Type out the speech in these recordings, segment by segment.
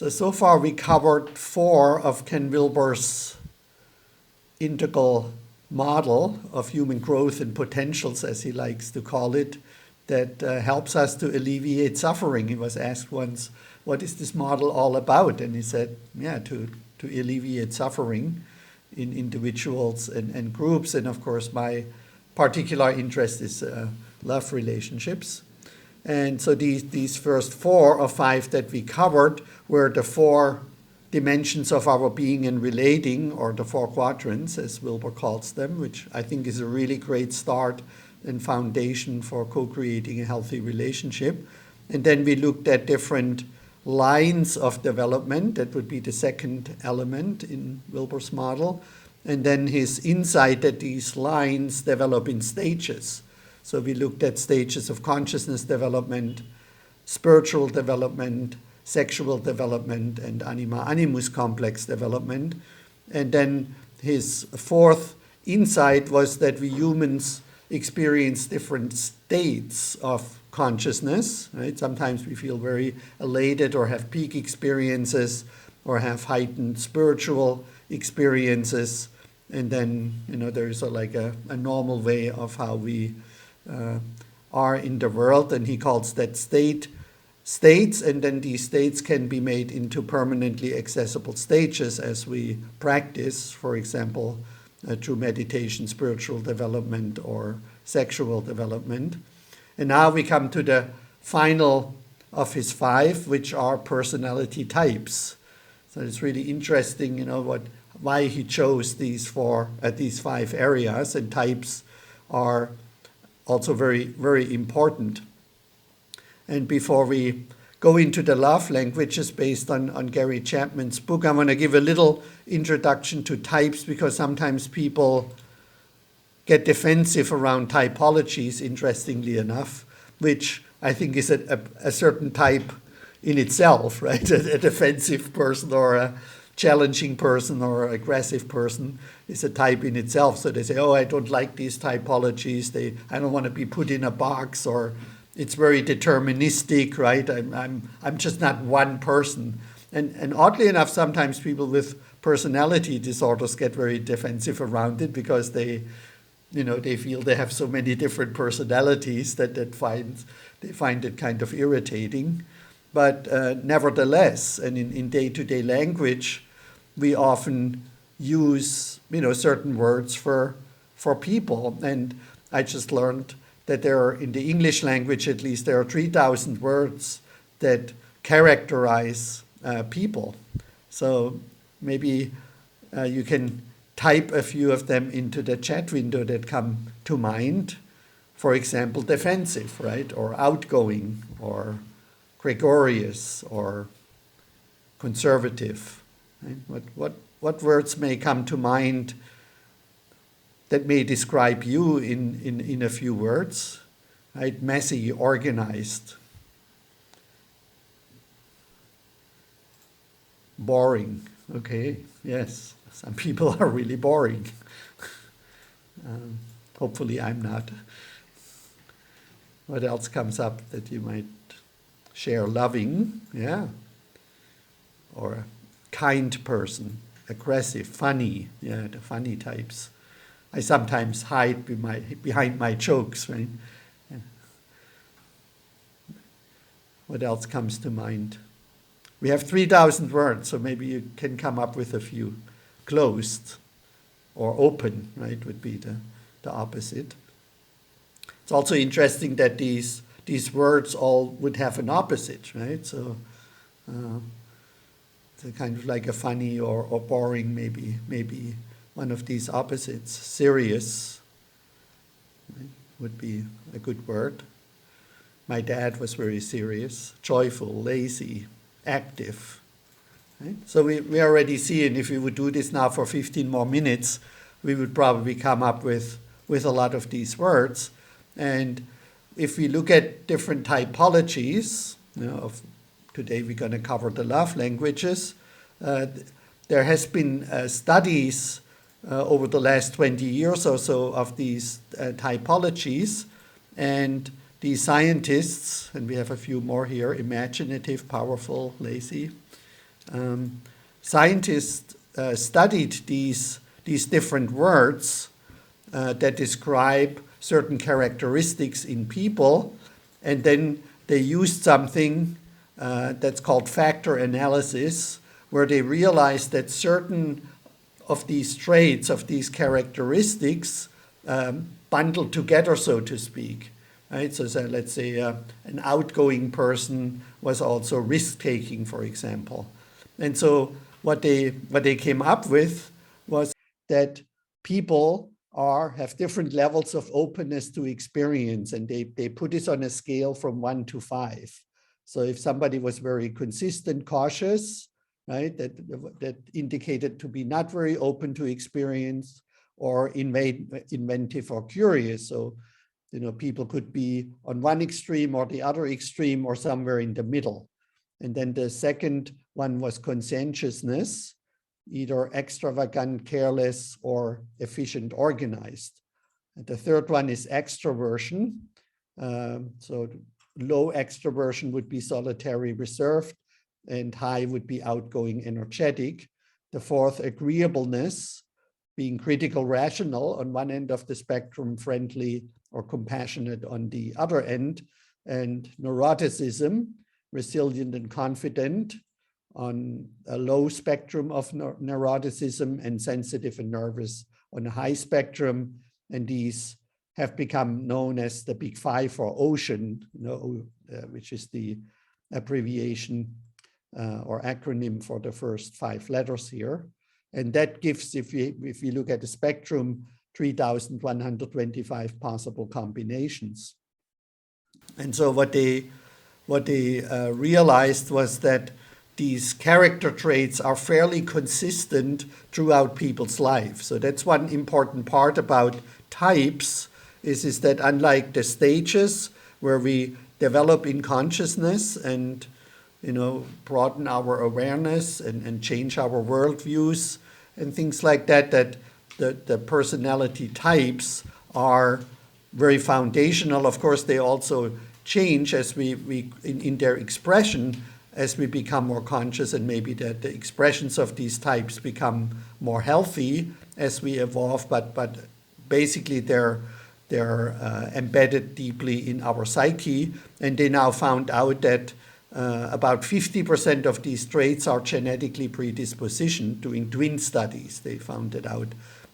So far we covered 4 of Ken Wilber's integral model of human growth and potentials, as he likes to call it, that helps us to alleviate suffering. He was asked once, what is this model all about? And he said, yeah, to alleviate suffering in individuals and groups. And of course, my particular interest is love relationships. And so these first 4 or 5 that we covered were the 4 dimensions of our being and relating, or the 4 quadrants, as Wilber calls them, which I think is a really great start and foundation for co-creating a healthy relationship. And then we looked at different lines of development. That would be the second element in Wilber's model. And then his insight that these lines develop in stages. So we looked at stages of consciousness development, spiritual development, sexual development, and anima animus complex development. And then his 4th insight was that we humans experience different states of consciousness, right? Sometimes we feel very elated or have peak experiences or have heightened spiritual experiences. And then, there's a normal way of how we are in the world, and he calls that states, and then these states can be made into permanently accessible stages as we practice, for example, through meditation, spiritual development, or sexual development. And now we come to the final of his 5, which are personality types. So it's really interesting, why he chose these 5 areas, and types are also very, very important. And before we go into the love languages based on Gary Chapman's book, I want to give a little introduction to types, because sometimes people get defensive around typologies, interestingly enough, which I think is a certain type in itself, right? A defensive person or a challenging person or an aggressive person is a type in itself. So they say, oh, I don't like these typologies. I don't want to be put in a box, or it's very deterministic, right? I'm just not one person. And oddly enough, sometimes people with personality disorders get very defensive around it, because they feel they have so many different personalities that they find it kind of irritating. But nevertheless, and in day-to-day language, we often use certain words for people. And I just learned that there are, in the English language at least, there are 3,000 words that characterize people. So maybe you can type a few of them into the chat window that come to mind. For example, defensive, right? Or outgoing, or gregarious, or conservative. Right? What words may come to mind that may describe you in a few words? Right? Messy, organized, boring. Okay, yes, some people are really boring. Hopefully I'm not. What else comes up that you might share? Loving, yeah. Or a kind person, aggressive, funny, yeah, the funny types. I sometimes hide behind my jokes, right? Yeah. What else comes to mind? We have 3,000 words, so maybe you can come up with a few. Closed or open, right, would be the opposite. It's also interesting that these words all would have an opposite, right? So it's kind of like a funny or boring, maybe one of these opposites. Serious, right, would be a good word. My dad was very serious. Joyful, lazy, active. Right? So we already see, and if we would do this now for 15 more minutes, we would probably come up with a lot of these words. And if we look at different typologies, today we're going to cover the love languages. There has been studies over the last 20 years or so of these typologies, and these scientists, and we have a few more here, imaginative, powerful, lazy, Scientists studied these different words that describe certain characteristics in people, and then they used something that's called factor analysis, where they realized that certain of these traits, of these characteristics, bundled together, so to speak. Right? So let's say an outgoing person was also risk-taking, for example. And so what they came up with was that people have different levels of openness to experience, and they put this on a scale from 1 to 5. So if somebody was very consistent, cautious, right, that indicated to be not very open to experience, or inventive or curious. So, people could be on one extreme or the other extreme, or somewhere in the middle. And then the second one was conscientiousness, either extravagant, careless, or efficient, organized. And the third one is extroversion. So low extroversion would be solitary, reserved, and high would be outgoing, energetic. The fourth, agreeableness, being critical, rational on one end of the spectrum, friendly or compassionate on the other end. And neuroticism, resilient and confident on a low spectrum of neuroticism, and sensitive and nervous on a high spectrum. And these have become known as the Big Five, or OCEAN, which is the abbreviation or acronym for the first 5 letters here. And that gives, if we look at the spectrum, 3,125 possible combinations. And so what they realized was that these character traits are fairly consistent throughout people's lives. So that's one important part about types, is that unlike the stages where we develop in consciousness and broaden our awareness and change our worldviews and things like that, that the personality types are very foundational. Of course, they also change as we in their expression as we become more conscious, and maybe that the expressions of these types become more healthy as we evolve. But basically, they're embedded deeply in our psyche, and they now found out that about 50% of these traits are genetically predispositioned. Doing twin studies, they found it out.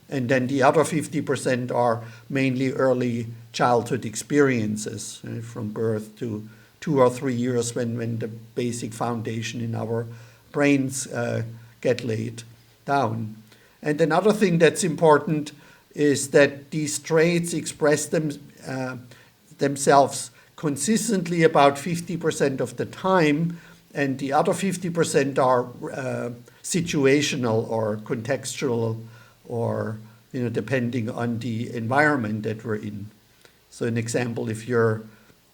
And then the other 50% are mainly early childhood experiences, from birth to 2 or 3 years, when the basic foundation in our brains get laid down. And another thing that's important is that these traits express themselves consistently about 50% of the time, and the other 50% are situational or contextual, or depending on the environment that we're in. So an example, if you're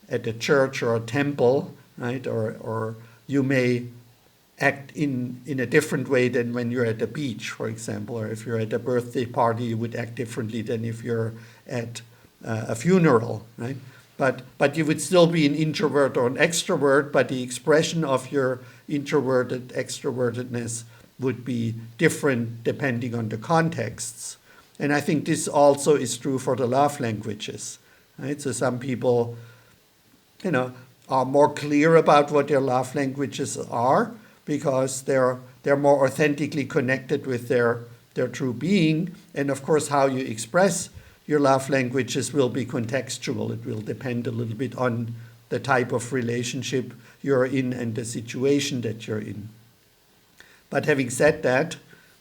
at a church or a temple, right, or you may act in a different way than when you're at a beach, for example, or if you're at a birthday party, you would act differently than if you're at a funeral, right? But you would still be an introvert or an extrovert, but the expression of your introverted extrovertedness would be different depending on the contexts. And I think this also is true for the love languages, right? So some people, are more clear about what their love languages are because they're more authentically connected with their true being. And of course, how you express your love languages will be contextual. It will depend a little bit on the type of relationship you're in and the situation that you're in. But having said that,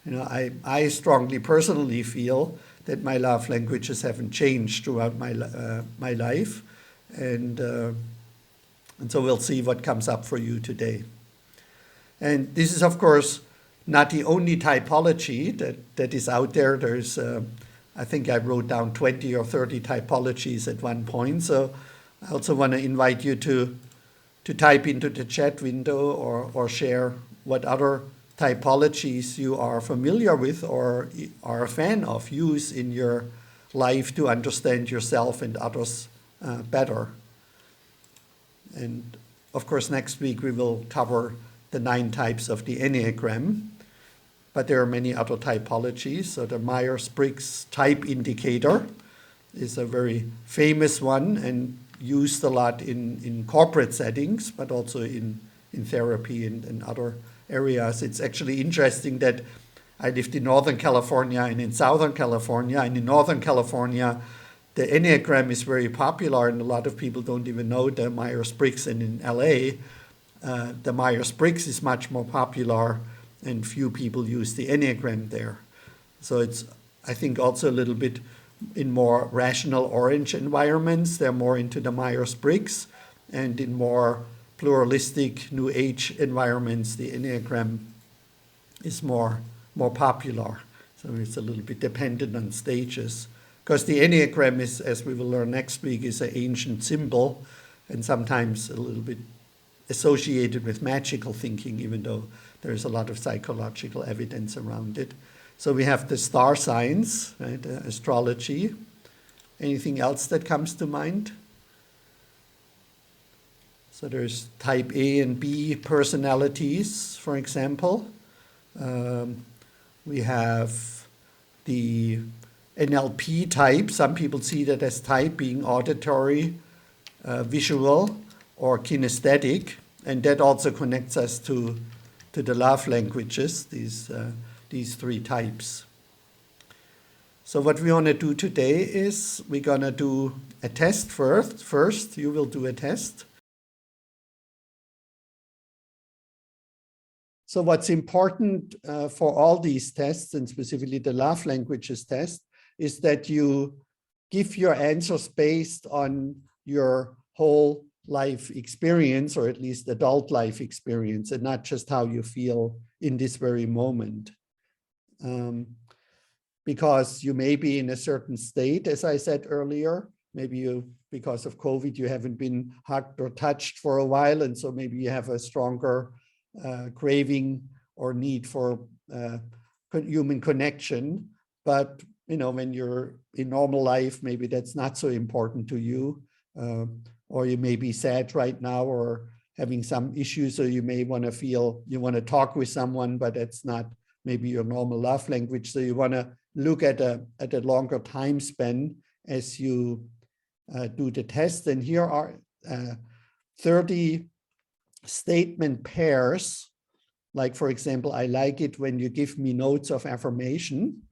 I strongly personally feel that my love languages haven't changed throughout my life, and so we'll see what comes up for you today. And this is, of course, not the only typology that is out there. There's, I think I wrote down 20 or 30 typologies at one point. So I also want to invite you to type into the chat window or share what other typologies you are familiar with or are a fan of, use in your life to understand yourself and others better. And of course, next week we will cover the 9 types of the Enneagram. But there are many other typologies. So the Myers-Briggs type indicator is a very famous one and used a lot in corporate settings, but also in therapy and other areas. It's actually interesting that I lived in Northern California and in Southern California. And in Northern California, the Enneagram is very popular, and a lot of people don't even know the Myers-Briggs. And in LA, the Myers-Briggs is much more popular, and few people use the Enneagram there. So it's, I think, also a little bit in more rational orange environments, they're more into the Myers-Briggs, and in more pluralistic New Age environments, the Enneagram is more popular. So it's a little bit dependent on stages. Because the Enneagram is, as we will learn next week, is an ancient symbol and sometimes a little bit associated with magical thinking, even though there's a lot of psychological evidence around it. So we have the star signs, right? Astrology. Anything else that comes to mind? So there's type A and B personalities, for example. We have the NLP type. Some people see that as type being auditory, visual, or kinesthetic. And that also connects us to the love languages, these 3 types. So what we want to do today is we're going to do a test first. First, you will do a test. So what's important for all these tests, and specifically the love languages test, is that you give your answers based on your whole life experience, or at least adult life experience, and not just how you feel in this very moment. Because you may be in a certain state, as I said earlier, maybe you, because of COVID, you haven't been hugged or touched for a while, and so maybe you have a stronger craving or need for human connection. But when you're in normal life, maybe that's not so important to you, or you may be sad right now or having some issues, so you may want to feel you want to talk with someone, but that's not maybe your normal love language. So you want to look at a longer time span as you do the test. And here are 30 statement pairs. Like, for example, I like it when you give me notes of affirmation,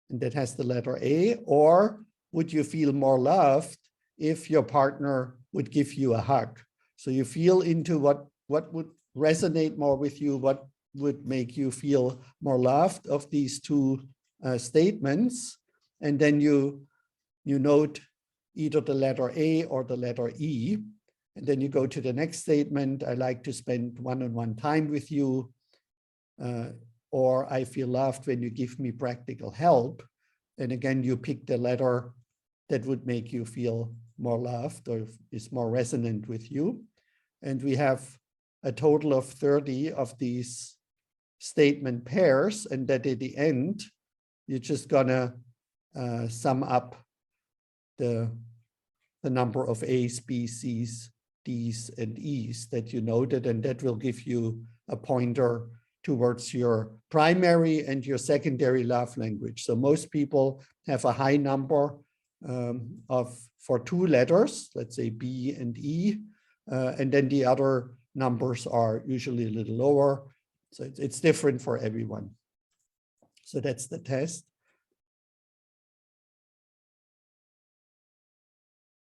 and that has the letter A. Or would you feel more loved if your partner would give you a hug? So you feel into what would resonate more with you, what would make you feel more loved of these 2 statements. And then you note either the letter A or the letter E. And then you go to the next statement. I like to spend one-on-one time with you. Or I feel loved when you give me practical help. And again, you pick the letter that would make you feel more loved or is more resonant with you. And we have a total of 30 of these statement pairs, and that at the end, you're just gonna sum up the number of A's, B's, C's, D's, and E's that you noted, and that will give you a pointer towards your primary and your secondary love language. So most people have a high number for 2 letters, let's say B and E, and then the other numbers are usually a little lower. So it's different for everyone. So that's the test.